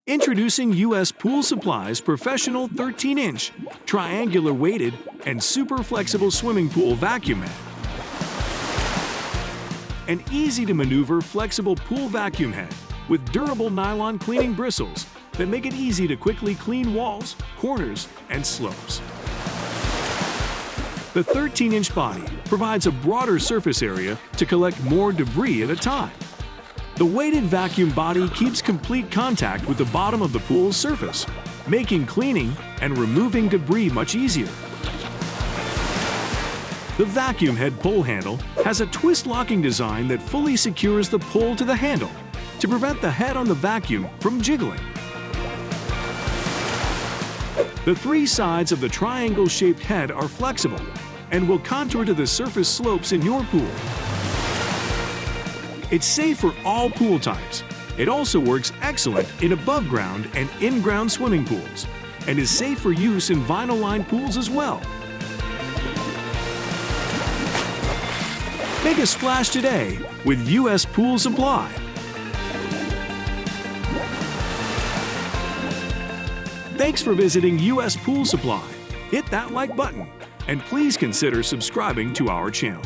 Introducing U.S. Pool Supply's professional 13-inch, triangular weighted, and super flexible swimming pool vacuum head. An easy-to-maneuver flexible pool vacuum head with durable nylon cleaning bristles that make it easy to quickly clean walls, corners, and slopes. The 13-inch body provides a broader surface area to collect more debris at a time. The weighted vacuum body keeps complete contact with the bottom of the pool's surface, making cleaning and removing debris much easier. The vacuum head pole handle has a twist-locking design that fully secures the pole to the handle to prevent the head on the vacuum from jiggling. The three sides of the triangle-shaped head are flexible and will contour to the surface slopes in your pool. It's safe for all pool types. It also works excellent in above-ground and in-ground swimming pools and is safe for use in vinyl-lined pools as well. Make a splash today with U.S. Pool Supply. Thanks for visiting U.S. Pool Supply. Hit that like button and please consider subscribing to our channel.